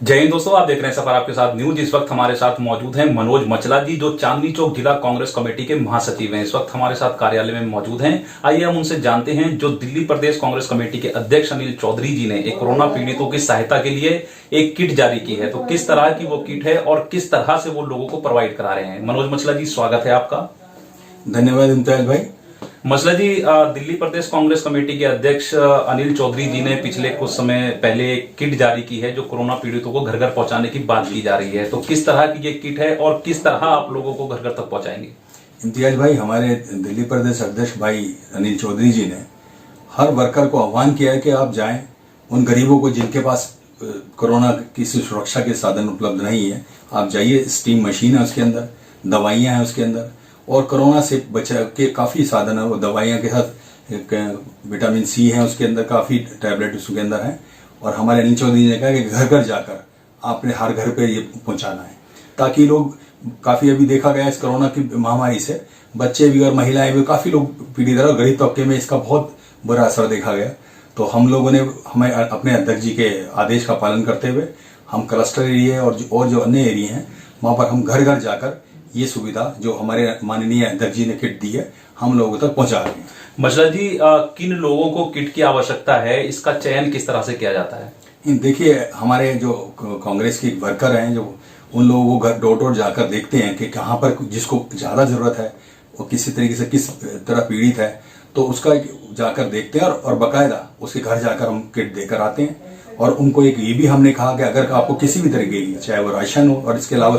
जय हिंद दोस्तों, आप देख रहे हैं सफर आपके साथ न्यूज। इस वक्त हमारे साथ मौजूद हैं मनोज मचला जी, जो चांदनी चौक जिला कांग्रेस कमेटी के महासचिव हैं। इस वक्त हमारे साथ कार्यालय में मौजूद हैं। आइए हम उनसे जानते हैं, जो दिल्ली प्रदेश कांग्रेस कमेटी के अध्यक्ष अनिल चौधरी जी ने एक कोरोना पीड़ितों की सहायता के लिए एक किट जारी की है, तो किस तरह की वो किट है और किस तरह से वो लोगों को प्रोवाइड करा रहे हैं। मनोज मचला जी, स्वागत है आपका। धन्यवाद इम्तियाज भाई। मसला जी, दिल्ली प्रदेश कांग्रेस कमेटी के अध्यक्ष अनिल चौधरी जी ने पिछले कुछ समय पहले एक किट जारी की है, जो कोरोना पीड़ितों को घर घर पहुंचाने की बात की जा रही है। तो किस तरह की ये किट है और किस तरह आप लोगों को घर घर तक पहुंचाएंगे? इम्तियाज भाई, हमारे दिल्ली प्रदेश अध्यक्ष भाई अनिल चौधरी जी ने हर वर्कर को आह्वान किया है कि आप जाएं उन गरीबों को जिनके पास कोरोना की सुरक्षा के साधन उपलब्ध नहीं है। आप जाइए, स्टीम मशीन है उसके अंदर, दवाइयां हैं उसके अंदर, और कोरोना से बचाव के काफ़ी साधन है। वो दवाइयाँ के साथ एक विटामिन सी है उसके अंदर, काफ़ी टैबलेट उसके अंदर है। और हमारे अनिल चौधरी ने कहा कि घर घर जाकर आपने हर घर पे ये पहुंचाना है, ताकि लोग काफ़ी, अभी देखा गया इस कोरोना की महामारी से बच्चे भी और महिलाएं भी काफ़ी लोग पीड़ित रहे। गरीब तबके में इसका बहुत बुरा असर देखा गया। तो हम लोगों ने हमें अपने अध्यक्ष जी के आदेश का पालन करते हुए हम क्लस्टर एरिया और जो अन्य एरिया हैं वहाँ पर हम घर घर जाकर ये सुविधा जो हमारे माननीय अध्यक्ष जी ने किट दी है हम लोगों तक पहुंचा रहे हैं। मसला जी, किन लोगों को किट की आवश्यकता है, इसका चयन किस तरह से किया जाता है? देखिए, हमारे जो कांग्रेस के वर्कर हैं, जो उन लोगों को घर डोर डोर जाकर देखते हैं कि कहाँ पर जिसको ज्यादा जरूरत है, वो किसी तरीके से किस तरह पीड़ित है, तो उसका जाकर देखते हैं और बाकायदा उसके घर जाकर हम किट देकर आते हैं। और उनको एक ये भी हमने कहा कि अगर आपको किसी भी तरीके की, चाहे वो राशन हो और इसके अलावा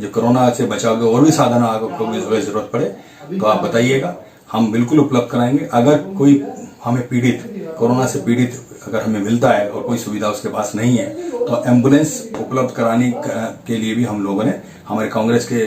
जो कोरोना से बचाव के और भी साधन आपको जरूरत पड़े तो आप बताइएगा, हम बिल्कुल उपलब्ध कराएंगे। अगर कोई हमें पीड़ित, कोरोना से पीड़ित अगर हमें मिलता है और कोई सुविधा उसके पास नहीं है, तो एम्बुलेंस उपलब्ध कराने के लिए भी हम लोगों ने, हमारे कांग्रेस के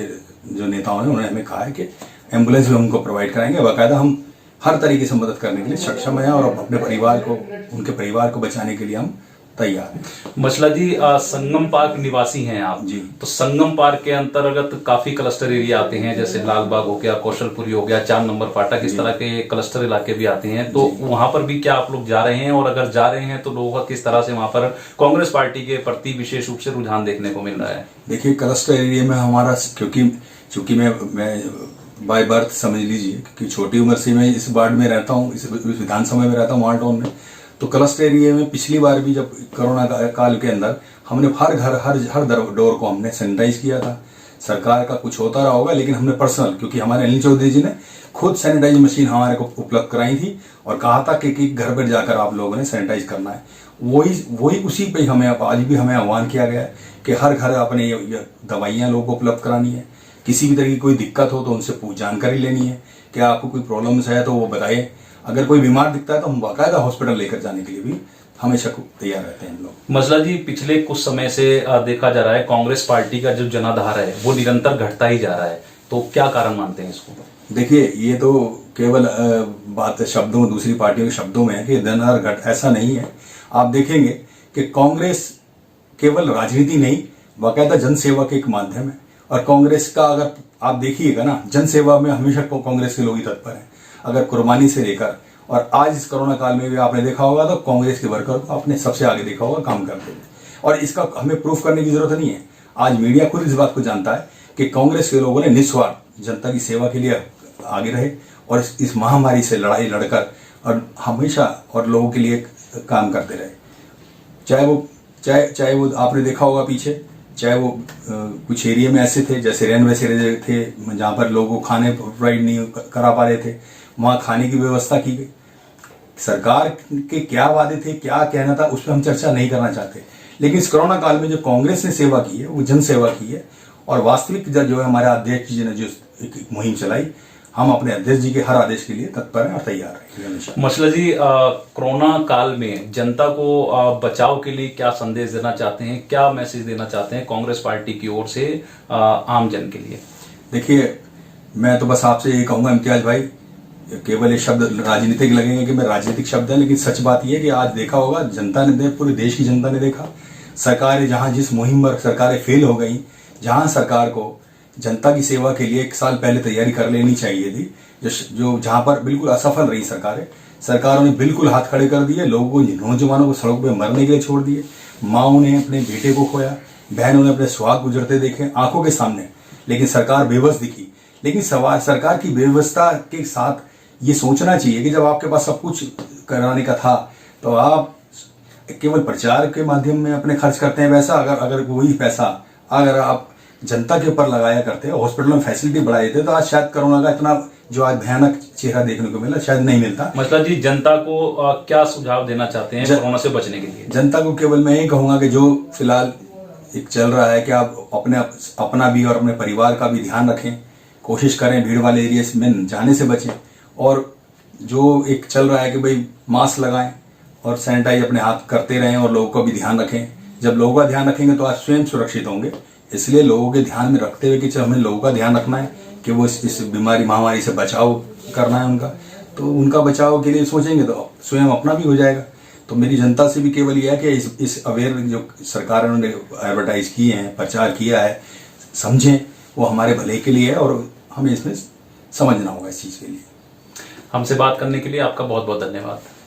जो नेताओं ने, उन्होंने हमें कहा है कि एम्बुलेंस भी हमको प्रोवाइड कराएंगे। बाकायदा हम हर तरीके से मदद करने के लिए सक्षम है और अपने परिवार को, उनके परिवार को बचाने के लिए हम तैयार है। मसला जी, संगम पार्क निवासी हैं आप जी। तो संगम पार्क के अंतर्गत काफी क्लस्टर एरिया आते हैं, जैसे लालबाग हो गया, कौशलपुरी हो गया, 4 नंबर फाटक, इस तरह के क्लस्टर इलाके भी आते हैं। तो वहां पर भी क्या आप लोग जा रहे हैं, और अगर जा रहे हैं तो लोगों का किस तरह से वहां पर कांग्रेस पार्टी के प्रति विशेष रूप से रुझान देखने को मिल रहा है? देखिए, क्लस्टर एरिया में हमारा, क्योंकि मैं बाय बर्थ समझ लीजिए कि छोटी उम्र से मैं इस वार्ड में रहता हूँ, इस विधानसभा में रहता हूँ, माल्टोन में। तो क्लस्टर एरिया में पिछली बार भी जब कोरोना काल के अंदर हमने हर घर हर डोर को हमने सैनिटाइज किया था। सरकार का कुछ होता रहा होगा, लेकिन हमने पर्सनल, क्योंकि हमारे अनिल चौधरी जी ने खुद सैनिटाइज मशीन हमारे को उपलब्ध कराई थी और कहा था कि घर पर जाकर आप लोगों ने सैनिटाइज करना है। वही उसी पे हमें आज भी हमें आह्वान किया गया है कि हर घर अपने ये दवाइयाँ लोगों को उपलब्ध करानी है। किसी भी तरह की कोई दिक्कत हो तो उनसे जानकारी लेनी है कि आपको कोई प्रॉब्लम्स है तो वो बताइए। अगर कोई बीमार दिखता है तो हम बाकायदा हॉस्पिटल लेकर जाने के लिए भी हमेशा तैयार रहते हैं हम लोग। मसला जी, पिछले कुछ समय से देखा जा रहा है कांग्रेस पार्टी का जो जनाधार है वो निरंतर घटता ही जा रहा है, तो क्या कारण मानते हैं इसको? देखिए, ये तो केवल बात शब्दों, दूसरी पार्टियों के शब्दों में है कि जनाधार घट, ऐसा नहीं है। आप देखेंगे कि कांग्रेस केवल राजनीति नहीं, बाकायदा जनसेवा के एक माध्यम है। और कांग्रेस का अगर आप देखिएगा ना, जनसेवा में हमेशा कांग्रेस के लोग ही तत्पर हैं। अगर कुर्बानी से लेकर, और आज इस कोरोना काल में भी आपने देखा होगा तो कांग्रेस के वर्कर को आपने सबसे आगे देखा होगा काम करते हुए। और इसका हमें प्रूफ करने की जरूरत नहीं है। आज मीडिया खुद इस बात को जानता है कि कांग्रेस के लोगों ने निस्वार्थ जनता की सेवा के लिए आगे रहे और इस महामारी से लड़ाई लड़कर और हमेशा और लोगों के लिए काम करते रहे। चाहे वो आपने देखा होगा पीछे, चाहे वो कुछ एरिया में ऐसे थे, जैसे रेनवेस एरिया थे, जहां पर लोगों को खाने प्रोवाइड नहीं करा पा रहे थे, वहां खाने की व्यवस्था की गई। सरकार के क्या वादे थे, क्या कहना था, उस पर हम चर्चा नहीं करना चाहते। लेकिन इस कोरोना काल में जो कांग्रेस ने सेवा की है वो जन सेवा की है। और वास्तविक जो है हमारे अध्यक्ष जी ने जो एक मुहिम चलाई, हम अपने अध्यक्ष जी के हर आदेश के लिए तत्पर हैं और तैयार हैं। मसला जी, कोरोना काल में जनता को बचाव के लिए क्या संदेश देना चाहते हैं, क्या मैसेज देना चाहते हैं कांग्रेस पार्टी की ओर से आम जन के लिए? देखिए, मैं तो बस आपसे ये कहूंगा इम्तियाज भाई, केवल ये शब्द राजनीतिक लगेंगे कि मैं राजनीतिक शब्द है, लेकिन सच बात यह है कि आज देखा होगा, जनता ने पूरे देश की जनता ने देखा, सरकारें जहां जिस मुहिम पर सरकारें फेल हो गई, जहां सरकार को जनता की सेवा के लिए 1 साल पहले तैयारी कर लेनी चाहिए थी, जो जहां पर बिल्कुल असफल रही सरकारें, सरकारों ने बिल्कुल हाथ खड़े कर दिए, लोगों को, नौजवानों को सड़क पे मरने के लिए छोड़ दिए। माओ ने अपने बेटे को खोया, बहनों ने अपने सुहाग गुजरते देखे आंखों के सामने, लेकिन सरकार बेबस दिखी। लेकिन सवाल सरकार की बेबस्ता के साथ ये सोचना चाहिए कि जब आपके पास सब कुछ कराने का था तो आप केवल प्रचार के माध्यम में अपने खर्च करते हैं। वैसा अगर वही पैसा अगर आप जनता के ऊपर लगाया करते, हॉस्पिटलों में फैसिलिटी बढ़ा देते, तो आज शायद कोरोना का इतना जो आज भयानक चेहरा देखने को मिला शायद नहीं मिलता। मतलब जी, जनता को क्या सुझाव देना चाहते हैं कोरोना से बचने के लिए? जनता को केवल मैं यही कहूंगा कि जो फिलहाल एक चल रहा है कि आप अपना भी और अपने परिवार का भी ध्यान रखें, कोशिश करें भीड़ वाले एरिया में जाने से बचें, और जो एक चल रहा है कि भाई मास्क लगाएं और सैनिटाइज अपने हाथ करते रहें और लोगों का भी ध्यान रखें। जब लोगों का ध्यान रखेंगे तो आप स्वयं सुरक्षित होंगे। इसलिए लोगों के ध्यान में रखते हुए कि हमें लोगों का ध्यान रखना है कि वो इस बीमारी महामारी से बचाव करना है उनका, तो उनका बचाव के लिए सोचेंगे तो स्वयं अपना भी हो जाएगा। तो मेरी जनता से भी केवल यह है कि इस अवेयर जो सरकार ने एडवर्टाइज किए हैं, प्रचार किया है, समझें वो हमारे भले के लिए है और हमें इसमें समझना होगा इस चीज़ के लिए। हमसे बात करने के लिए आपका बहुत बहुत धन्यवाद।